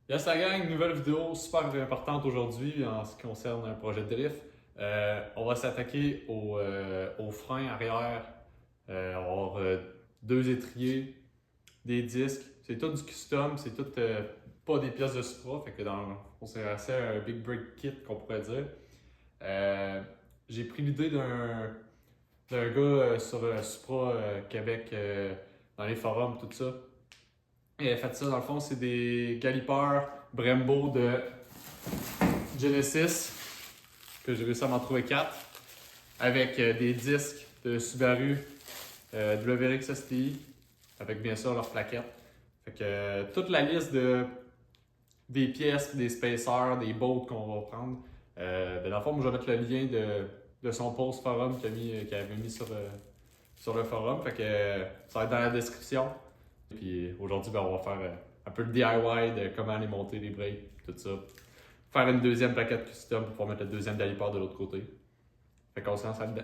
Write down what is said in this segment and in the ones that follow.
Yes, la gang, nouvelle vidéo super importante aujourd'hui en ce qui concerne un projet de drift. On va s'attaquer au frein arrière. On va avoir deux étriers, des disques. C'est tout du custom, c'est tout pas des pièces de Supra. Fait que c'est assez un big break kit qu'on pourrait dire. J'ai pris l'idée d'un gars sur Supra Québec dans les forums, tout ça. Il a fait ça, dans le fond, c'est des calipers Brembo de Genesis, que j'ai réussi à m'en trouver 4, avec des disques de Subaru WRX STI, avec bien sûr leurs plaquettes. Fait que toute la liste des pièces, des spacers, des bolts qu'on va prendre, dans le fond, moi, je vais mettre le lien de son post forum qu'il avait mis sur le forum. Fait que ça va être dans la description. Puis aujourd'hui, on va faire un peu de DIY de comment aller monter les breaks, tout ça. Faire une deuxième plaquette custom pour pouvoir mettre le deuxième caliper de l'autre côté. Fait qu'on se lance là-dedans.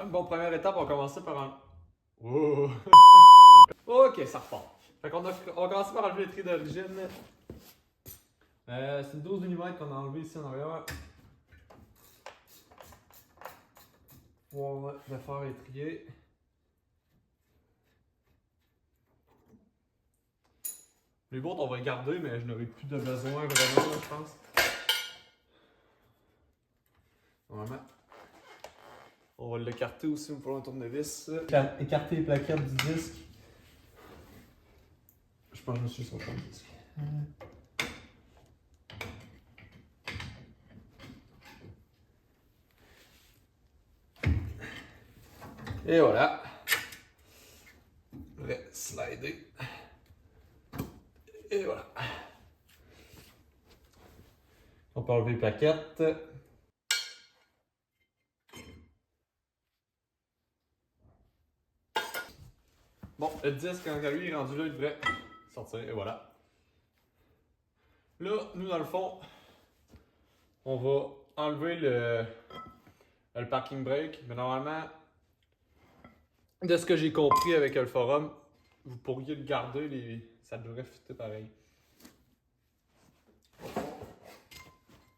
Bon, première étape, on va commencer par un. Oh. Ok, ça repart. Fait qu'on on va commencer par enlever les tris d'origine. C'est une 12 mm qu'on a enlevé ici en arrière. On va le faire étrier. Les autres, on va les garder, mais je n'aurai plus de besoin vraiment, là, je pense. Normalement. On va l'écarter aussi pour un tournevis. Écarter les plaquettes du disque. Je pense que je me suis sur le disque. Et voilà. Je vais slider. Et voilà. On peut enlever les plaquettes. Bon, le disque, quand lui est rendu là, il devrait sortir. Et voilà. Là, nous, dans le fond, on va enlever le parking brake. Mais normalement, de ce que j'ai compris avec le forum, vous pourriez le garder, ça devrait fitter pareil.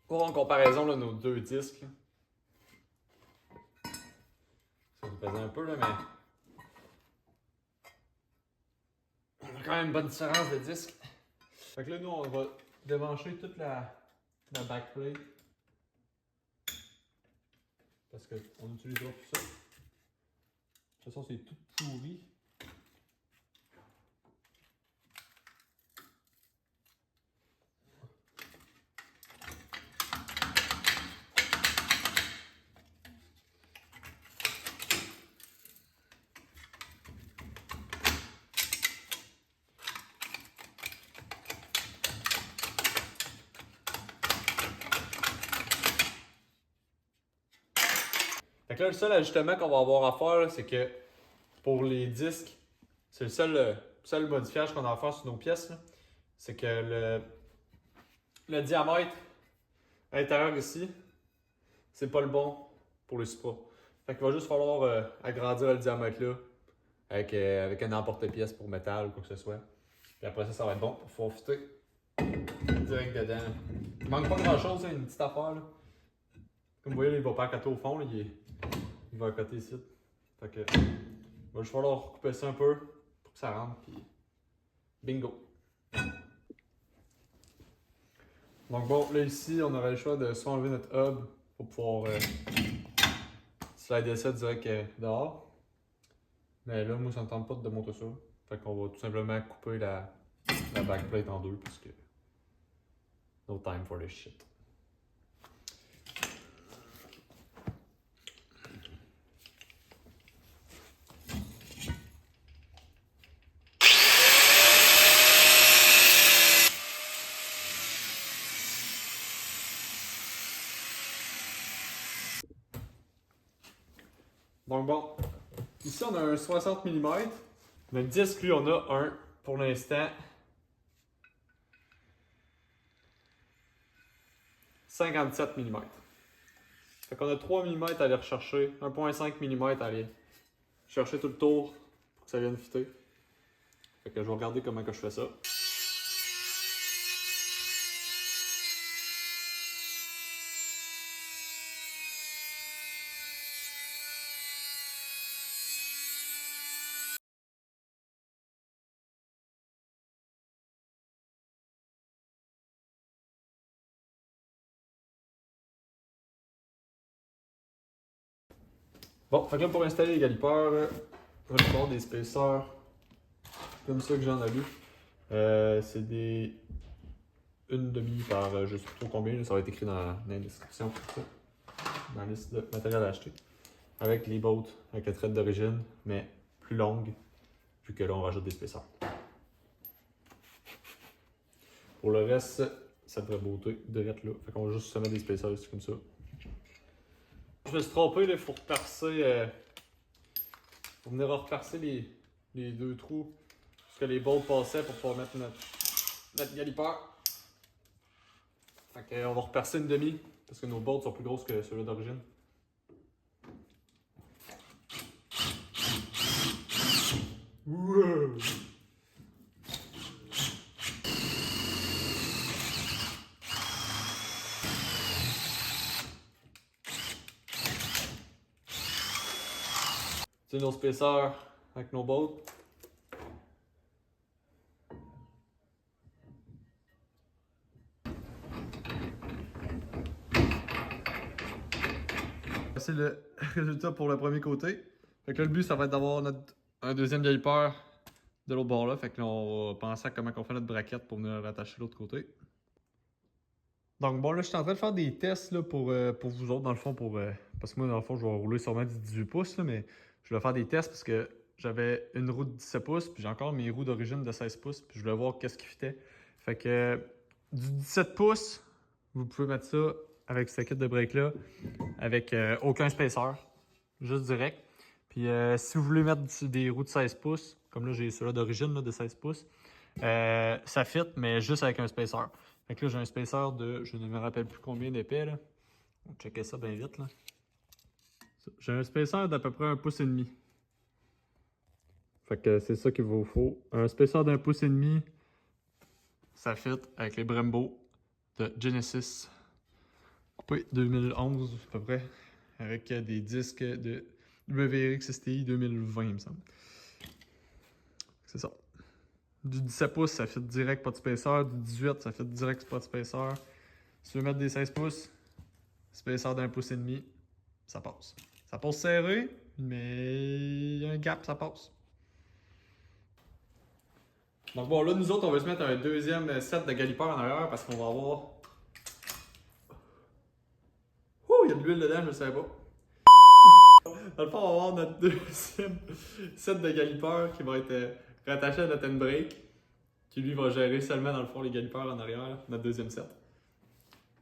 Pour en comparaison, là, nos deux disques, là. Ça vous pèse un peu, là, mais on a quand même une bonne différence de disque. Fait que là, nous, on va démancher toute la backplate. Parce qu'on utilisera tout ça. De toute façon, c'est tout pourri. Fait que là, le seul ajustement qu'on va avoir à faire, c'est que pour les disques, c'est le seul modifiage qu'on a à faire sur nos pièces. C'est que le diamètre à l'intérieur ici, c'est pas le bon pour le Supra. Fait qu'il va juste falloir agrandir le diamètre là avec un emporte-pièce pour métal ou quoi que ce soit. Puis après ça va être bon pour pouvoir fitter direct dedans. Il manque pas grand chose, une petite affaire. Là. Comme vous voyez, là, il va pas à côté au fond, là, il va à côté ici. Fait que il va juste falloir couper ça un peu pour que ça rentre. Puis bingo! Donc bon, là ici, on aurait le choix de soit enlever notre hub pour pouvoir slider ça direct dehors. Mais là, moi, ça ne me tente pas de démonter ça. Fait qu'on va tout simplement couper la backplate en deux parce que no time for this shit. Donc bon, ici on a un 60 mm. Le disque, lui, on a un, pour l'instant, 57 mm. Fait qu'on a 3 mm à aller rechercher, 1.5 mm à aller chercher tout le tour pour que ça vienne fitter. Fait que je vais regarder comment que je fais ça. Bon, fait que là pour installer les galipeurs, je vais avoir des spacers comme ça que j'en ai vu. C'est des 1/2 par je sais plus trop combien, là, ça va être écrit dans la description, dans la liste de matériel à acheter. Avec les bottes, avec la traite d'origine, mais plus longue, vu que là on rajoute des spacers. Pour le reste, ça devrait botter direct là. Fait qu'on va juste se mettre des spacers comme ça. Je me suis trompé, il faut repercer. Faut venir repercer les 2 trous. Parce que les bolts passaient pour pouvoir mettre notre galipeur. Fait qu'on va repercer 1/2 parce que nos bolts sont plus grosses que ceux-là d'origine. Wow. C'est nos spacers avec nos bolts. C'est le résultat pour le premier côté. Fait que là, le but, ça va être d'avoir un deuxième galipeur de l'autre bord là. Fait que là, on va penser à comment on fait notre braquette pour venir rattacher l'autre côté. Donc bon, là, je suis en train de faire des tests là, pour vous autres, dans le fond, parce que moi, dans le fond, je vais rouler sûrement du 18 pouces, là, mais je vais faire des tests parce que j'avais une roue de 17 pouces, puis j'ai encore mes roues d'origine de 16 pouces, puis je voulais voir qu'est-ce qui fitait. Fait que du 17 pouces, vous pouvez mettre ça avec ce kit de break-là, avec aucun spacer, juste direct. Puis si vous voulez mettre des roues de 16 pouces, comme là, j'ai ceux-là d'origine de 16 pouces, ça fit, mais juste avec un spacer. Fait que là, j'ai un spacer de, je ne me rappelle plus combien d'épais, là. On va checker ça bien vite, là. J'ai un spacer d'à peu près 1,5 pouce. Fait que c'est ça qu'il vous faut. Un spacer d'1,5 pouce, ça fit avec les Brembo de Genesis. Coupé 2011 à peu près. Avec des disques de WRX STI 2020, il me semble. C'est ça. Du 17 pouces, ça fit direct, pas de spacer. Du 18, ça fit direct, pas de spacer. Si tu veux mettre des 16 pouces, spacer d'1,5 pouce, ça passe. Ça passe serré, mais il y a un gap, ça passe. Donc bon, là, nous autres, on va se mettre un deuxième set de galipeurs en arrière parce qu'on va avoir... Ouh, il y a de l'huile dedans, je ne savais pas. Dans le fond, on va avoir notre deuxième set de galipeurs qui va être rattaché à notre handbrake, qui lui va gérer seulement, dans le fond, les galipeurs en arrière, notre deuxième set.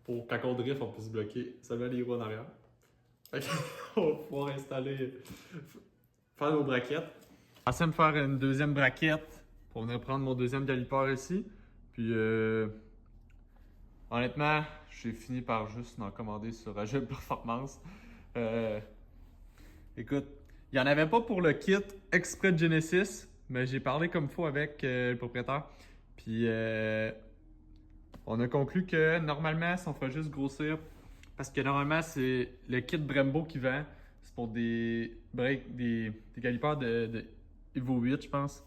Pour quand on drift, on puisse bloquer seulement les roues en arrière. Fait qu'on va pouvoir installer, faire nos braquettes. Je vais me faire une deuxième braquette pour venir prendre mon deuxième galipeur ici. Puis honnêtement, j'ai fini par juste m'en commander sur Agile Performance. Écoute, il n'y en avait pas pour le kit exprès de Genesis, mais j'ai parlé comme il faut avec le propriétaire. Puis on a conclu que normalement, si on ferait juste grossir, parce que normalement, c'est le kit Brembo qui vend. C'est pour des galipeurs de Evo 8, je pense.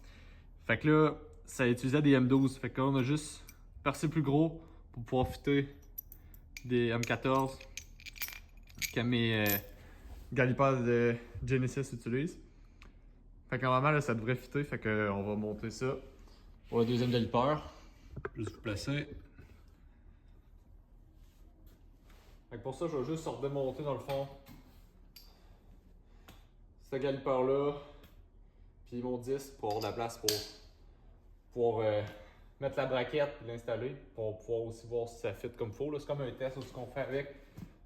Fait que là, ça utilisait des M12. Fait que là, on a juste percé plus gros pour pouvoir fitter des M14 que mes galipeurs de Genesis utilisent. Fait que normalement, là, ça devrait fitter. Fait que on va monter ça pour le deuxième galipeur. Juste vous placer. Fait que pour ça, je vais juste redémonter dans le fond ce galipeur-là, puis mon disque pour avoir de la place pour pouvoir mettre la braquette et l'installer, pour pouvoir aussi voir si ça fit comme il faut. C'est comme un test aussi qu'on fait avec.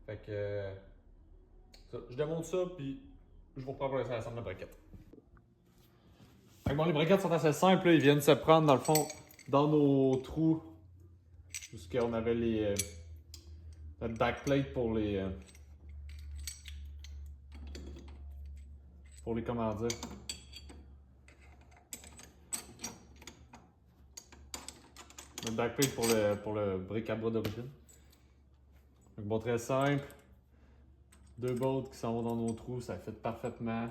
Fait que ça, je démonte ça, puis je vous reprends pour l'installation de la braquette. Fait que bon, les braquettes sont assez simples, là. Ils viennent se prendre dans le fond dans nos trous, jusqu'à on avait notre backplate pour les pour les commandir. Le backplate pour le bric à bras d'origine. Donc bon, très simple. Deux bolts qui s'en vont dans nos trous, ça fit parfaitement.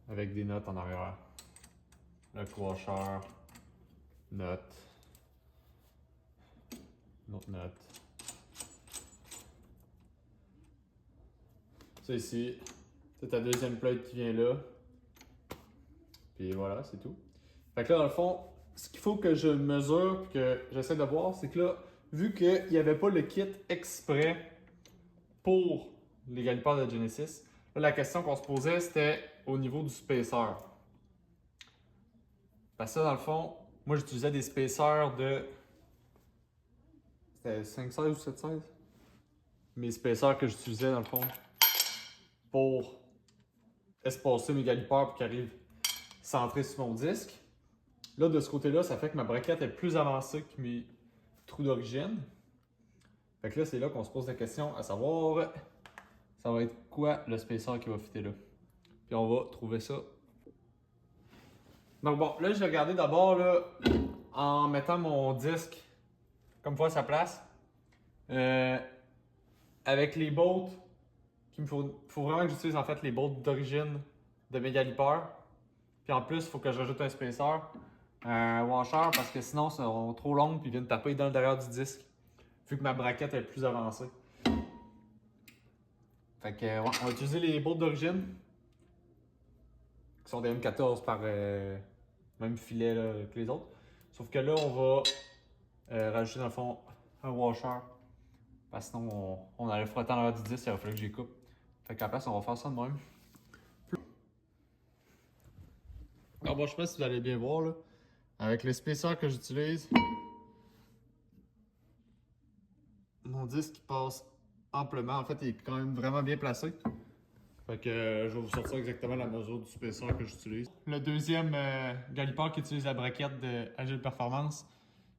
Avec des notes en arrière. Le washer, note. Une autre note. Ça ici, c'est ta deuxième plate qui vient là. Puis voilà, c'est tout. Fait que là, dans le fond, ce qu'il faut que je mesure et que j'essaie de voir, c'est que là, vu qu'il n'y avait pas le kit exprès pour les galipeurs de Genesis, là, la question qu'on se posait, c'était au niveau du spacer. Parce que ça, dans le fond, moi, j'utilisais des spacers de... C'était 5,16 ou 7,16? Mes spacers que j'utilisais, dans le fond, pour espacer mes galipeurs pour qu'ils arrivent centrés sur mon disque. Là, de ce côté-là, ça fait que ma braquette est plus avancée que mes trous d'origine. Fait que là, c'est là qu'on se pose la question à savoir, ça va être quoi le spacer qui va fitter là. Puis on va trouver ça. Donc bon, là, j'ai regardé d'abord là, en mettant mon disque comme fois à sa place. Avec les bolts, qu'il me faut vraiment que j'utilise en fait les bolts d'origine de mes galipeurs. Puis en plus, il faut que je rajoute un spacer, un washer, parce que sinon, ça sont trop longues puis ils viennent taper dans le derrière du disque. Vu que ma braquette est plus avancée. Fait que, ouais, on va utiliser les bolts d'origine. Qui sont des M14 par même filet là, que les autres. Sauf que là, on va rajouter dans le fond un washer. Parce que sinon, on allait frotter en l'arrière du disque, il va falloir que j'y coupe. Fait qu'à la place, on va faire ça de même. Alors bon, je sais pas si vous allez bien voir là. Avec le spacer que j'utilise, mon disque passe amplement. En fait, il est quand même vraiment bien placé. Fait que je vais vous sortir exactement la mesure du spacer que j'utilise. Le deuxième galipeur qui utilise la braquette de Agile Performance,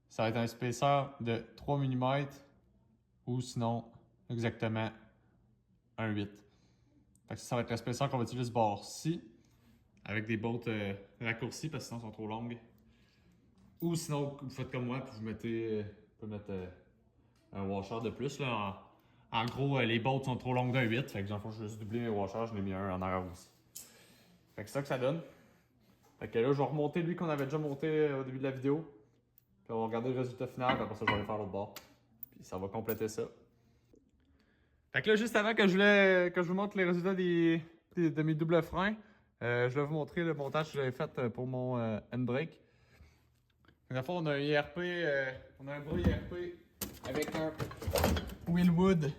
ça va être un spacer de 3 mm ou sinon exactement un 8. Fait que ça va être le spacer qu'on va utiliser ce bord-ci avec des bolts raccourcis parce que sinon ils sont trop longues. Ou sinon, vous faites comme moi puis vous mettez, vous pouvez mettre un washer de plus. Là, en gros, les bolts sont trop longues d'un 8. Fait que dans le fond, je vais juste doubler mes washers, je l'ai mis un en arrière aussi. Fait que c'est ça que ça donne. Fait que là, je vais remonter lui qu'on avait déjà monté au début de la vidéo. Puis on va regarder le résultat final, puis après ça, je vais aller faire l'autre bord. Puis ça va compléter ça. Fait que là, juste avant que je vous montre les résultats de mes doubles freins, je vais vous montrer le montage que j'avais fait pour mon handbrake. Dans le fond, on a un IRP, on a un bras IRP avec un Willwood,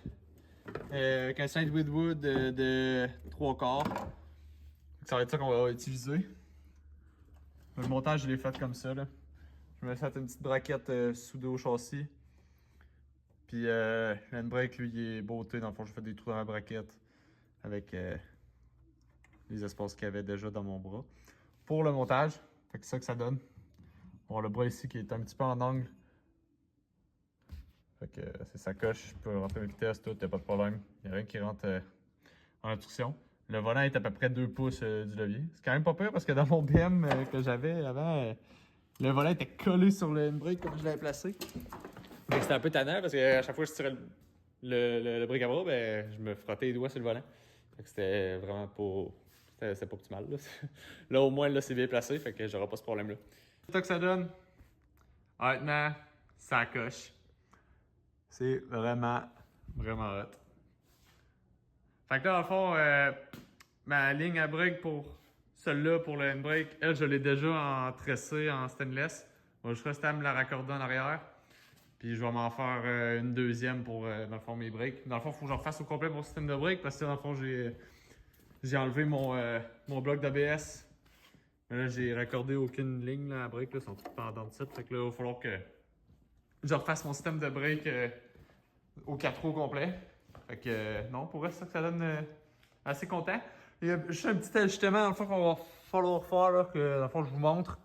avec un Saint-Willwood de 3 quarts. Ça va être ça qu'on va utiliser. Le montage, je l'ai fait comme ça. Là. Je me suis fait une petite braquette soudée au châssis. Puis l'handbrake, lui, il est beauté. Dans le fond, j'ai fait des trous dans la braquette avec les espaces qu'il y avait déjà dans mon bras. Pour le montage, c'est ça que ça donne. Bon, le bras ici qui est un petit peu en angle. Fait que c'est sa coche, je peux rentrer une vitesse, tout, y'a pas de problème. Il n'y a rien qui rentre en instruction. Le volant est à peu près 2 pouces du levier. C'est quand même pas pire parce que dans mon BM que j'avais avant, le volant était collé sur le handbrake comme je l'avais placé. Donc c'était un peu tannant parce qu'à chaque fois que je tirais le bric à bras, ben, je me frottais les doigts sur le volant. Fait que c'était vraiment pas. C'était pas optimal. Là. Là, au moins, là, c'est bien placé, fait que j'aurai pas ce problème-là. C'est ça que ça donne. Honnêtement, ça coche. C'est vraiment, vraiment hot. Fait que là, dans le fond, ma ligne à break pour celle-là, pour le handbrake, elle, je l'ai déjà en tressé en stainless. Je vais juste rester à me la raccorder en arrière. Puis je vais m'en faire une deuxième pour, dans le fond, mes breaks. Dans le fond, il faut que je refasse au complet mon système de break parce que, dans le fond, j'ai enlevé mon bloc d'ABS. Mais là, j'ai raccordé aucune ligne là, à break. Là, ils sont toutes pendantes de ça. Fait que là, il va falloir que je refasse mon système de break au 4 roues complet. Fait que non, pour vrai, c'est ça que ça donne assez content. Il y a juste un petit ajustement dans le fond qu'on va falloir faire, là, que dans le fond je vous montre,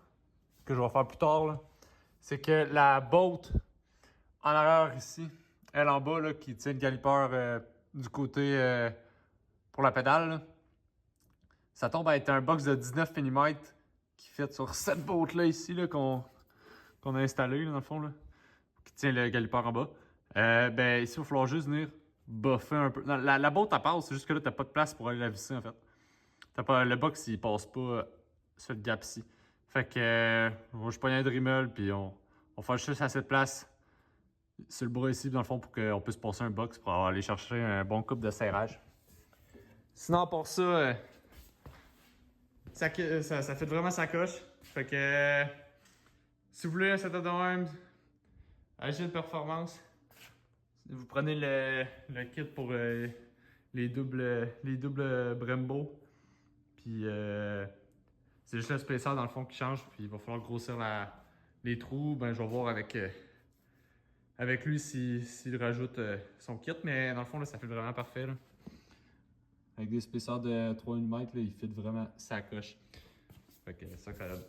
que je vais faire plus tard. C'est que la bolt en arrière ici, elle en bas là, qui tient le galipeur du côté pour la pédale, là, Ça tombe à être un box de 19 mm qui fit sur cette boat-là ici là, qu'on a installé là, dans le fond, là, qui tient le galipeur en bas. Ben ici, il va falloir juste venir buffer un peu. Non, la boat, elle passe, c'est juste que là, t'as pas de place pour aller la visser en fait. Le box, il passe pas sur le gap-ci. Fait que moi, je pogne un Dremel, puis on fait juste assez de place sur le bras ici, dans le fond, pour qu'on puisse passer un box pour aller chercher un bon couple de serrage. Sinon, pour ça, ça fait vraiment sa coche. Fait que si vous voulez un setup de même, agile performance, vous prenez le kit pour les doubles Brembo. Puis c'est juste le spacer dans le fond qui change. Puis il va falloir grossir les trous. Ben je vais voir avec lui s'il rajoute son kit. Mais dans le fond, là, ça fait vraiment parfait. Là. Avec des spacers de 3 mm, là, il fit vraiment sa coche. Fait que c'est ça que ça donne.